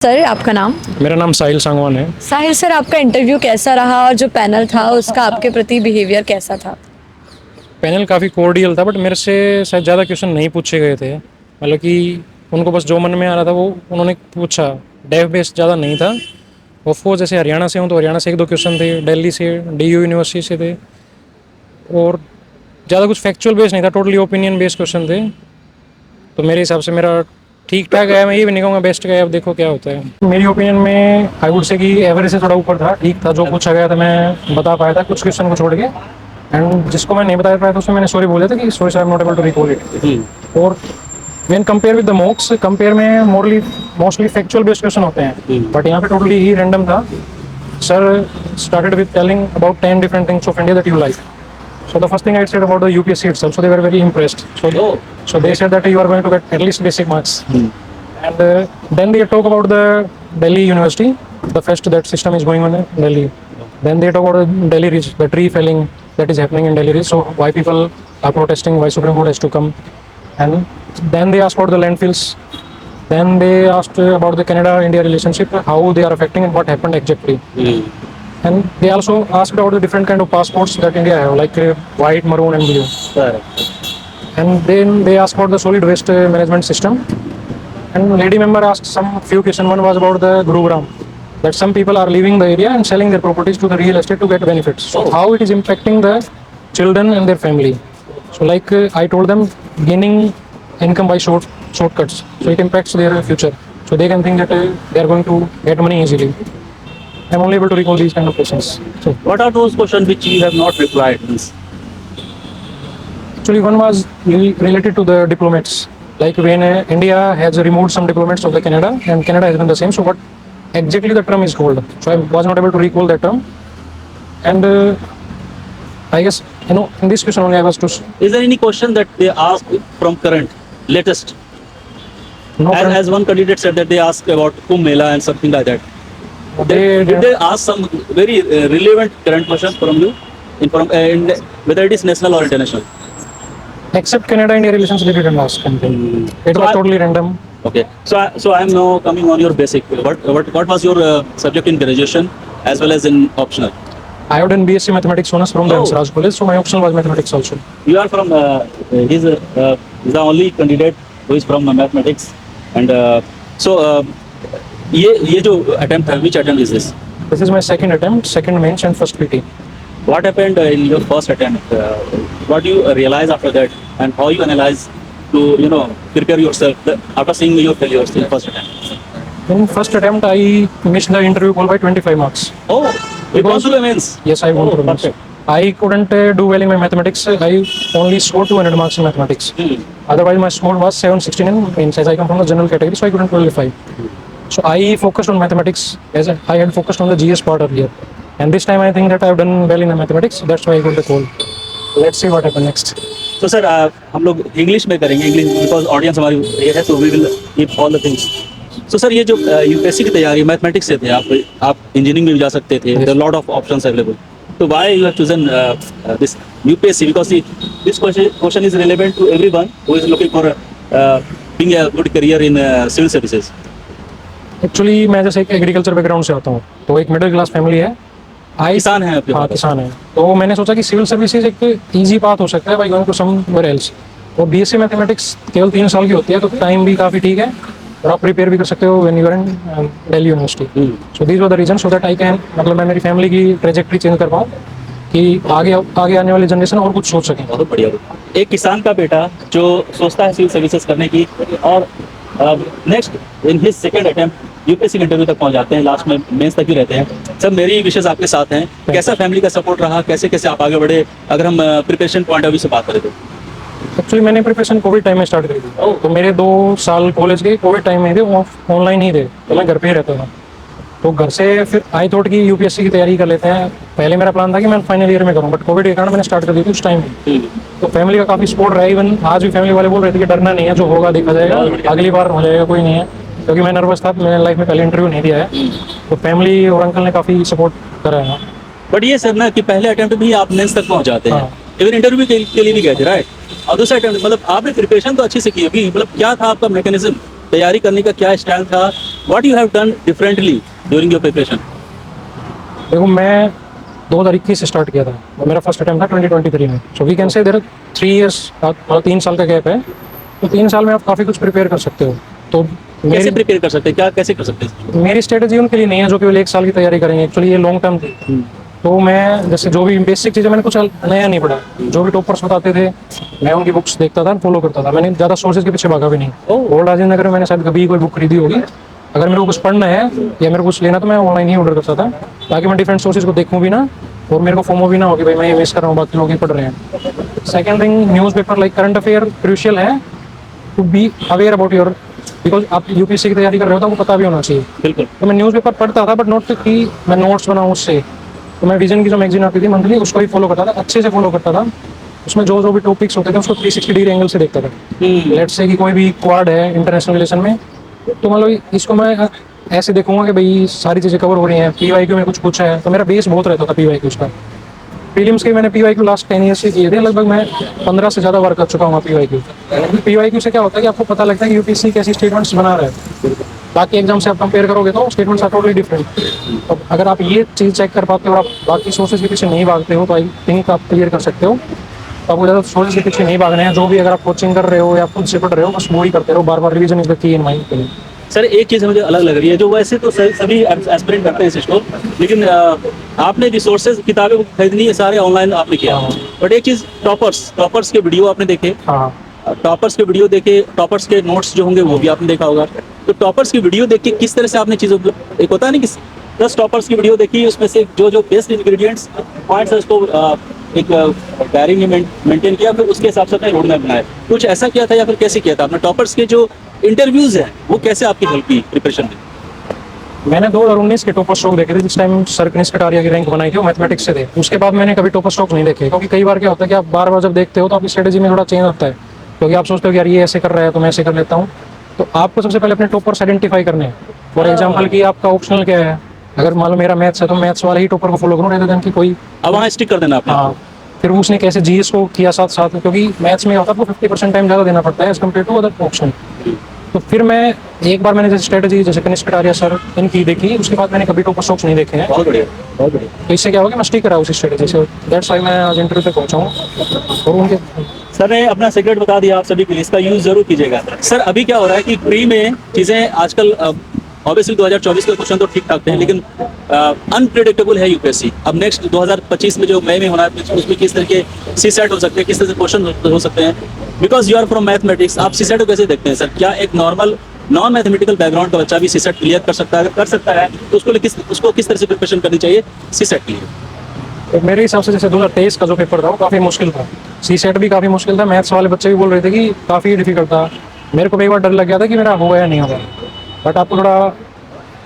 Sir आपका नाम? मेरा नाम साहिल सांगवान है। साहिल सर, आपका इंटरव्यू कैसा रहा और जो पैनल था उसका आपके प्रति बिहेवियर कैसा था? पैनल काफ़ी कोर्डियल था, बट मेरे से शायद ज़्यादा क्वेश्चन नहीं पूछे गए थे। मतलब कि उनको बस जो मन में आ रहा था वो उन्होंने पूछा। डेव बेस्ड ज़्यादा नहीं था। ऑफकोर्स जैसे हरियाणा से हूँ तो हरियाणा से एक दो क्वेश्चन थे, दिल्ली से DU यूनिवर्सिटी से थे, और ज़्यादा कुछ फैक्चुअल बेस्ड नहीं था, टोटली ओपिनियन बेस्ड क्वेश्चन थे। तो मेरे हिसाब से मेरा ठीक ठाक है, मैं ये भी नहीं कहूँगा बेस्ट का है, अब देखो क्या होता है। मेरी ओपिनियन में आई वुड से कि एवरेज से थोड़ा ऊपर था, ठीक था, जो पूछा गया था मैं बता पाया था कुछ क्वेश्चन को छोड़ के। एंड जिसको मैं नहीं बता पाया था उसमें मैंने सॉरी बोला था कि sorry sir, I am not able to recall it. और when compare with the mocks, compare में मोस्टली फैक्चुअल बेस्ड क्वेश्चन होते हैं, बट यहाँ पे टोटली ही रैंडम था। Sir started with telling about 10 different things of India that you like. So the first thing I said about the UPSC itself, so they were very impressed. So they said that you are going to get at least basic marks. And then they talk about the Delhi University, the fest that system is going on in Delhi. Then they talk about the Delhi Ridge, the tree felling that is happening in Delhi Ridge. So why people are protesting, why Supreme Court has to come. And then they asked about the landfills. Then they asked about the Canada-India relationship, how they are affecting and what happened exactly. And they also asked about the different kind of passports that India have, like white, maroon and blue. And then they asked about the solid waste management system. And lady member asked some few questions. One was about the Gurugram, that some people are leaving the area and selling their properties to the real estate to get benefits. So how it is impacting the children and their family. So like I told them, gaining income by shortcuts, so it impacts their future. So they can think that they are going to get money easily. I'm only able to recall these kind of questions. So What are those questions which you have not replied? actually one was related to the diplomats, like when India has removed some diplomats of the Canada and Canada has done the same. So what exactly the term is called? So I was not able to recall that term. And I guess in this question only I was to Is there any question that they ask from current, latest? no As one candidate said that they ask about Kumbh Mela and something like that. Did they ask some very relevant current question from you, whether it is national or international? except Canada India relations they didn't ask anything. It So was I- totally random. Okay, so I am now coming on your basic. What was your subject in graduation as well as in optional? I have done BSc Mathematics honors from the Oh. Raj College, so my optional was mathematics also. You are from he's the only candidate who is from mathematics, and ये जो attempt है, which attempt is this? This is my second attempt, second mains and first PT. What happened in your first attempt? What do you realize after that, and how you analyze to prepare yourself after seeing your failures in first attempt? In first attempt, I missed the interview call by 25 marks. Oh, you gone through the mains. Yes, I won through mains. Perfect. I couldn't do well in my mathematics. I only scored 200 marks in mathematics. Otherwise, my score was 716 in mains, as I come from the general category, so I couldn't qualify. So I focused on mathematics, as I had focused on the GS part earlier. And this time I think that I have done well in the mathematics. That's why I got the call. Let's see what happens next. तो sir हम लोग English में करेंगे, English because audience हमारी ये है, तो we will keep all the things. तो सर ये जो यूपीएससी की तैयारी मैथमेटिक्स से थे, आप इंजीनियरिंग में भी जा सकते थे, there lot of options available. तो why you have chosen this UPSC? Because this question is relevant to everyone who is looking for being a good career in civil services. Actually मैं जैसे एक agriculture background से आता हूँ, तो एक middle class family है. किसान हैं आपके? हाँ, किसान है. तो मैंने सोचा कि सिविल सर्विसेज एक इजी पाथ हो सकता है by going to somewhere else. और बीएससी मैथमेटिक्स केवल 3 साल की होती है, तो टाइम भी काफ़ी ठीक है और आप प्रिपेयर भी कर सकते हो when you are in Delhi university. So these were the reason, so that I can, मतलब मैं मेरी फैमिली की ट्रेजेक्ट्री चेंज कर पाऊँ कि आगे आने वाली जनरेशन और कुछ सोच सकें. बहुत बढ़िया. एक किसान का बेटा जो सोचता है सिविल सर्विसेज करने की, और next in his second attempt UPSC interview तक पहुंच जाते हैं, लास्ट में मेंस तक ही रहते हैं. सब मेरी विशेष आपके साथ हैं. कैसा फैमिली का सपोर्ट रहा, कैसे कैसे आप आगे बढ़े, अगर हम प्रिपरेशन पॉइंट ऑफ व्यू से बात करें तो? एक्चुअली मैंने प्रिपरेशन कोविड टाइम में स्टार्ट करी थी. तो मेरे 2 साल कॉलेज के कोविड टाइम में थे, वो ऑनलाइन ही थे, तो मैं घर पे ही रहता था. तो घर से फिर आई थॉट कि यूपीएससी की तैयारी कर लेते हैं. पहले मेरा प्लान था कि मैं फाइनल ईयर में करूँ, बट कोविड के कारण मैंने स्टार्ट कर दी थी उस टाइम. तो फैमिली का काफ़ी सपोर्ट रहा. इवन आज भी फैमिली वाले बोल रहे थे कि डरना नहीं है, जो होगा देखा जाएगा, अगली बार हो जाएगा, कोई नहीं है. क्योंकि मैं नर्वस था, मैंने लाइफ में पहले इंटरव्यू नहीं दिया है. तो फैमिली और अंकल ने काफ़ी सपोर्ट करा है. बट ये सर ना कि पहले अटेम्प्ट में ही आप मेंस तक पहुंच जाते हैं, इवन इंटरव्यू के लिए भी गए थे, राइट? और दूसरा अटेम्प्ट मतलब आपने प्रिपरेशन तो अच्छी से की होगी, मतलब क्या था आपका मैकेनिज्म, तैयारी करने का क्या स्टाइल था, what you have done differently during your preparation? देखो मैं 2021 से स्टार्ट किया था और मेरा फर्स्ट अटेम्प्ट था 2023 में। So we can say there 3 years, 3 साल का गैप है। तो 3 साल में आप काफ़ी कुछ प्रिपेयर कर सकते हो। तो कैसे मेरी प्रिपेयर कर सकते हैं, क्या कैसे कर सकते हैं? मेरी स्ट्रेटजी उनके लिए नहीं है जो केवल 1 साल की तैयारी करेंगे, एक्चुअली ये लॉन्ग टर्म थी। तो मैं जैसे जो भी बेसिक चीज़ें, मैंने कुछ नया नहीं पढ़ा। जो भी टॉपर्स बताते थे मैं उनकी बुक्स देखता था, फॉलो करता था। मैंने ज़्यादा सोर्सेज के पीछे भागा भी नहीं। ओल्ड राजेंद्र नगर में मैंने शायद कभी कोई बुक खरीदी होगी। अगर मेरे को कुछ पढ़ना है या मेरे को कुछ लेना तो मैं ऑनलाइन ही ऑर्डर करता था, ताकि मैं डिफरेंट सोर्सेज को देखूँ भी ना और मेरे को फोमो भी ना हो कि भाई मैं ये मिस कर रहा हूँ, बाकी लोग ही पढ़ रहे हैं। Second thing, newspaper like current affair crucial है to be aware about your, because आप यूपीएससी की तैयारी कर रहे हो तो आपको पता भी होना चाहिए। बिल्कुल। तो मैं न्यूज़पेपर पढ़ता था, बट नोट कि मैं नोट्स बनाऊँ उससे। तो मैं विजन की जो मैगजीन आती थी मंथली, उसको ही फॉलो करता था, अच्छे से फॉलो करता था। उसमें जो जो भी टॉपिक्स होते थे उसको 360 डिग्री एंगल से देखता था। लेट्स से कि कोई भी क्वाड है इंटरनेशनल रिलेशन में, तो मतलब इसको मैं ऐसे देखूंगा कि भाई सारी चीज़ें कवर हो रही हैं। पीवाईक्यू में कुछ पूछा है तो मेरा बेस बहुत रहता था पीवाईक्यूज का। प्रीलिम्स के मैंने पीवाईक्यू लास्ट 10 ईयर से किए थे, लगभग मैं 15 से ज़्यादा वर्क कर चुका हूँ पीवाईक्यू। पीवाईक्यू से क्या होता है कि आपको पता लगता है कि यूपीएससी कैसी स्टेटमेंट्स बना रहा है। बाकी एग्जाम से आप कंपेयर करोगे तो स्टेटमेंट्स आर टोटली डिफरेंट। तो अगर आप ये चीज़ चेक कर पाते हो और आप बाकी सोर्सेज के पीछे नहीं भागते हो तो आई थिंक आप क्लियर कर सकते हो। तो आपको ज़्यादा सोर्सेज के पीछे नहीं भागना है। जो भी अगर आप कोचिंग कर रहे हो या खुद से पढ़ रहे हो, बस वो ही करते रहो। बार बार revision is the key in mind के लिए। सर एक चीज़ मुझे अलग लग रही है, जो वैसे तो सभी एस्पिरेंट करते हैं इसको, लेकिन आपने रिसोर्सेज किताबें खरीदनी है सारे ऑनलाइन आपने किया। बट एक चीज़, टॉपर्स के वीडियो आपने देखे, हाँ, टॉपर्स के वीडियो देखे, टॉपर्स के नोट्स जो होंगे वो भी आपने देखा होगा। तो टॉपर्स की वीडियो देख के किस तरह से आपने चीज़ों, एक होता है ना कि 10 टॉपर्स की वीडियो देखी, उसमें से जो जो बेस्ट इंग्रेडिएंट्स पॉइंट्स है उसको एक डायरी में मेंटेन किया, फिर उसके हिसाब से अपने रोड मैप बनाया। कुछ ऐसा किया था या फिर कैसे किया था आपने? टॉपर्स के जो इंटरव्यूज हैं वो कैसे आपकी हेल्प की प्रिपरेशन में? मैंने 2019 के टॉपर स्टॉक देखे थे, जिस टाइम सर कनिष्क कटारिया की रैंक बनाई थी, वो मैथमेटिक्स से थे। उसके बाद मैंने कभी टॉपर स्टॉक नहीं देखे, क्योंकि कई बार क्या होता है कि आप बार बार जब देखते हो तो आपकी स्ट्रेटेजी में थोड़ा चेंज होता है, क्योंकि आप सोचते हो कि यार ये ऐसे कर रहा है तो मैं ऐसे कर लेता हूँ। तो आपको सबसे पहले अपने टॉपर्स आइडेंटिफाई करने हैं। फॉर एग्जाम्पल कि आपका ऑप्शनल क्या है। अगर मान लो मेरा मैथ्स है तो मैथ्स वाले ही टॉपर को फॉलो करूँ, रेदर देन कि कोई। अब वहाँ स्टिक कर देना आपने। हाँ, फिर उसने कैसे जीएस को किया साथ साथ, क्योंकि मैथ्स में होता है आपको 50% टाइम ज़्यादा देना पड़ता है as compare to other option. तो फिर मैं एक बार मैंने जैसे स्ट्रेटजी जैसे कनिष्क कटारिया सर इनकी देखी, उसके बाद मैंने कभी टॉपर स्टॉक्स नहीं देखे हैं। बहुत बढ़िया, बहुत बढ़िया। तो इससे क्या होगा, मैं स्टिक करा उसी स्ट्रेटजी से। दैट्स व्हाई मैं आज इंटरव्यू पे पहुंचा हूँ। और उनके सर ने अपना सीक्रेट बता दिया आप सभी के लिए, इसका यूज जरूर कीजिएगा। सर अभी क्या हो रहा है कि प्री में चीज़ें आजकल ऑब्वियसली 2024 के क्वेश्चन तो ठीक ठाक थे, लेकिन अनप्रेडिक्टेबल है यूपीएससी। अब नेक्स्ट 2025 में जो मई में होना है उसमें किस तरह के सीसेट हो सकते हैं, किस तरह से क्वेश्चन हो सकते हैं। Because you are from mathematics, आप सीसेट को कैसे देखते हैं सर? क्या एक नॉर्मल नॉन मैथमेटिकल बैकग्राउंड का बच्चा भी सीसेट क्लियर कर सकता है? अगर कर सकता है तो उसको किस तरह से प्रिपरेशन करनी चाहिए सीसेट के लिए? तो मेरे हिसाब से जैसे 2023 का जो पेपर था वो काफ़ी मुश्किल था। सीसेट भी काफ़ी मुश्किल था। मैथ्स वाले बच्चे भी बोल रहे थे कि काफ़ी डिफिकल्ट था। मेरे को भी एक बार डर लग गया था कि मेरा होगा या नहीं होगा। बट आपको थोड़ा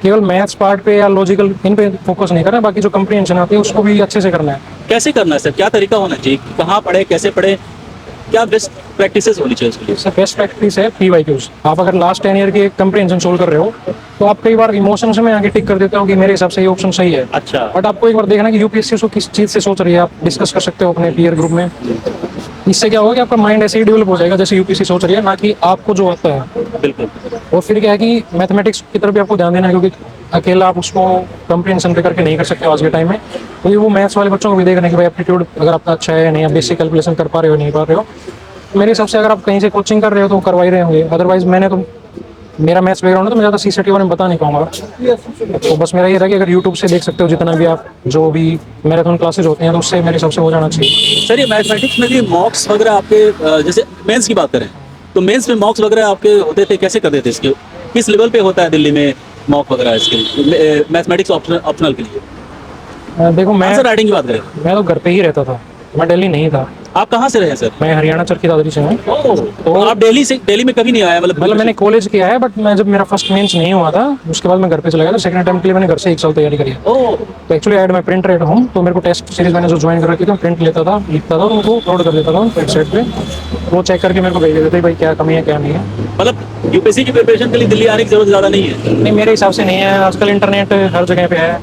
केवल मैथ्स पार्ट पे या लॉजिकल इन पे फोकस नहीं करना है, बाकी जो कंप्रीहेंशन आती है उसको भी अच्छे से करना है। कैसे करना है सर? क्या तरीका होना चाहिए? कहाँ पढ़े, कैसे पढ़े, क्या बेस्ट प्रैक्टिसेस होनी चाहिए उसके लिए? सर बेस्ट प्रैक्टिस है पीवाईक्यूज। आप अगर लास्ट 10 ईयर की कंप्रीहेंशन सोल्व कर रहे हो तो आप कई बार इमोशंस में आगे टिक कर देते हो कि मेरे हिसाब से ये ऑप्शन सही है। अच्छा। बट आपको एक बार देखना कि यूपीएससी उसको किस चीज़ से सोच रही है, आप डिस्कस कर सकते हो अपने पीयर ग्रुप में। इससे क्या होगा कि आपका माइंड ऐसे ही डेवलप हो जाएगा जैसे यूपीएससी सोच रही है, ना कि आपको जो आता है। बिल्कुल। और फिर क्या है कि मैथमेटिक्स की तरफ भी आपको ध्यान देना है, क्योंकि अकेला आप उसको कंप्रीहेंशन पे करके नहीं कर सकते आज के टाइम में। तो वो मैथ्स वाले बच्चों को भी देखना है कि भाई एप्टीट्यूड अगर आपका अच्छा है या नहीं, आप बेसिक कैलकुलेशन कर पा रहे हो नहीं पा रहे हो। मेरे हिसाब से अगर आप कहीं से कोचिंग कर रहे हो तो करवा ही रहे होंगे। अदरवाइज मैंने तो, मेरा मैथ्स बैकग्राउंड है तो मैं ज़्यादा सीसेट के बारे में बता नहीं पाऊंगा। तो बस मेरा ये था कि अगर यूट्यूब से देख सकते हो जितना भी आप, जो भी मैराथन क्लासेज होते हैं तो उससे मेरे हिसाब से हो जाना चाहिए। सर ये मैथमेटिक्स में भी मॉक्स वगैरह आपके, जैसे मेंस की बात करें तो मेंस में मॉक्स वगैरह आपके होते थे, कैसे करते थे इसके? किस लेवल पे होता है दिल्ली में मॉक वगैरह इसके मैथमेटिक्स ऑप्शनल के लिए? देखो मैं आंसर राइटिंग की बात करें, मैं तो घर पे ही रहता था, मैं दिल्ली नहीं था। आप कहाँ से रहे सर? मैं हरियाणा चरखी दादरी से हूँ। तो आप दिल्ली में कभी नहीं आया? मतलब मैंने कॉलेज किया है, बट मैं जब मेरा फर्स्ट मेंस नहीं हुआ था उसके बाद मैं घर पे चला गया था। सेकंड अटेम्प्ट के लिए मैंने घर से 1 साल तैयारी करी है। तो एक्चुअली ऐड मैं प्रिंट रेट हूँ, तो मेरे को टेस्ट सीरीज मैंने जो ज्वाइन कर रखी थी, प्रिंट लेता था, लिखता था, उनको अपलोड कर देता था वेबसाइट पे। वो चेक करके मेरे को भेज देते थे भाई क्या कमी है क्या नहीं है। मतलब यूपीएससी की प्रिपरेशन के लिए दिल्ली आने की जरूरत ज्यादा नहीं है? नहीं, मेरे हिसाब से नहीं है। आजकल इंटरनेट हर जगह पे है।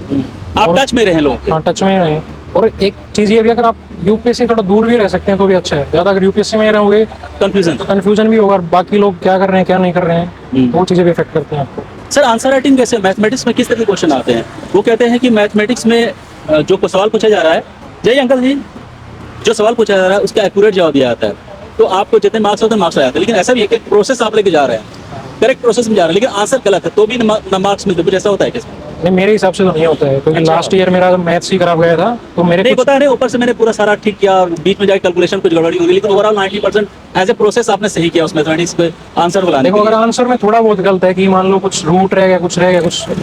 आप टच में रहे लोग? हाँ, टच में रहे। और एक चीज़ ये भी, अगर आप यूपीएससी थोड़ा दूर भी रह सकते हैं तो भी अच्छा है। ज़्यादा अगर यूपीएससी में रहोगे कंफ्यूजन तो कन्फ्यूजन भी होगा, बाकी लोग क्या कर रहे हैं क्या नहीं कर रहे हैं, वो चीज़ें भी इफेक्ट करते हैं आपको। सर आंसर राइटिंग कैसे, मैथमेटिक्स में किस तरह के क्वेश्चन आते हैं? वो कहते हैं कि मैथमेटिक्स में जो सवाल पूछा जा रहा है, जय अंकल जी, जो सवाल पूछा जा रहा है उसका एक्यूरेट जवाब दिया जाता है, तो आपको जितने मार्क्स होते हैं मार्क्स आ जाते हैं। लेकिन ऐसा भी है कि प्रोसेस आप लेके जा रहे हैं, करेक्ट प्रोसेस में जा रहे हैं, लेकिन आंसर गलत है तो भी न मार्क्स मिलते, कुछ ऐसा होता है क्या? नहीं, मेरे हिसाब से तो नहीं होता है, क्योंकि अच्छा। लास्ट ईयर मेरा मैथ्स ही खराब गया था, तो मेरे नहीं कुछ पता है, ऊपर से मैंने पूरा सारा ठीक किया, बीच में जाके कैलकुलेशन कुछ गड़बड़ी हो गई, लेकिन ओवरऑल 90% एज ए प्रोसेस आपने सही किया उस मैथमेटिक्स पे आंसर बनाने देखो, के अगर लिए। आंसर में थोड़ा बहुत गलत है कि मान लो कुछ रूट रह गया, कुछ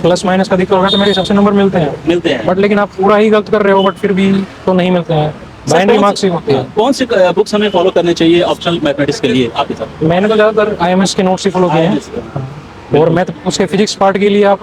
प्लस माइनस का दिक्कत होगा, तो मेरे हिसाब से नंबर मिलते हैं। मिलते हैं। बट लेकिन आप पूरा ही गलत कर रहे हो, बट फिर भी तो नहीं मिलते हैं, बाइनरी मार्क्स ही होती है। कौन सी बुक्स हमें फॉलो करने चाहिए ऑप्शनल मैथमेटिक्स के लिए आपके साथ? मैंने तो ज़्यादातर IMS के नोट्स ही फॉलो किए हैं, और मैथ उसके फिजिक्स पार्ट के लिए आप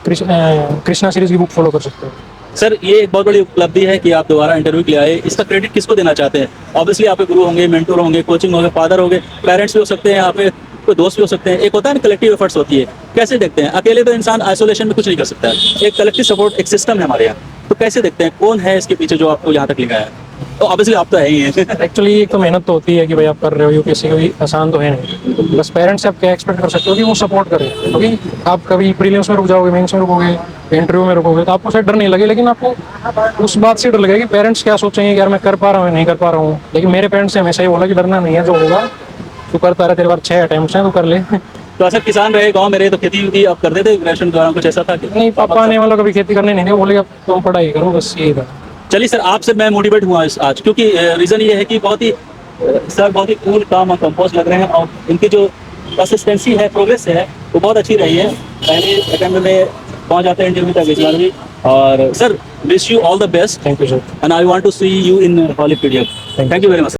कृष्णा सीरीज की बुक फॉलो कर सकते हो। सर ये एक बहुत बड़ी उपलब्धि है कि आप दोबारा इंटरव्यू के लिए आए, इसका क्रेडिट किसको देना चाहते हैं? ऑब्वियसली आपके गुरु होंगे, मेंटोर होंगे, कोचिंग होंगे, फादर होंगे, पेरेंट्स भी हो सकते हैं, यहाँ पे कोई दोस्त भी हो सकते हैं। एक होता है ना कलेक्टिव एफर्ट्स होती है, कैसे देखते हैं? अकेले तो इंसान आइसोलेशन में कुछ नहीं कर सकता है, एक कलेक्टिव सपोर्ट, एक सिस्टम है हमारे यहाँ, तो कैसे देखते हैं कौन है इसके पीछे जो आपको यहाँ तक लेकर आया? तो ऑब्वियसली आप तो है ही हैं। एक्चुअली एक तो मेहनत तो होती है कि भाई आप कर रहे हो, यूपीएससी का भी आसान तो है नहीं, बस पेरेंट्स से आप क्या एक्सपेक्ट कर सकते हो कि वो सपोर्ट करें, क्योंकि आप कभी प्रीलिम्स में रुक जाओगे, मेंस में रुकोगे, इंटरव्यू में रुकोगे, तो आपको शायद डर नहीं लगे, लेकिन आपको उस बात से डर लगेगा कि पेरेंट्स क्या सोचेंगे कि यार मैं कर पा रहा हूँ या नहीं कर पा रहा हूँ। लेकिन मेरे पेरेंट्स ने हमेशा ही बोला कि डरना नहीं है, जो होगा तू करता रहे, तेरे बार 6 अटेम्प्ट हैं, तो कर ले। तो ऐसा किसान रहे, गाँव में रहे, तो खेती वेती आप करते थे ग्रेजुएशन के दौरान, कुछ ऐसा था कि नहीं, पापा ने मतलब कभी खेती करने नहीं दिया, बोले अब तुम पढ़ाई करो, बस यही था। चलिए सर, आपसे मैं मोटिवेट हुआ आज, क्योंकि रीज़न ये है कि बहुत ही सर बहुत ही कूल, काम और कंपोज लग रहे हैं, और इनकी जो कंसिस्टेंसी है, प्रोग्रेस है, वो बहुत अच्छी रही है। पहले अटेम्प्ट में पहुंच जाते हैं इंटरव्यू तक इस बार भी। और sir wish you all the best, thank you sir. And I want to see you in holy PDF. Thank you very much.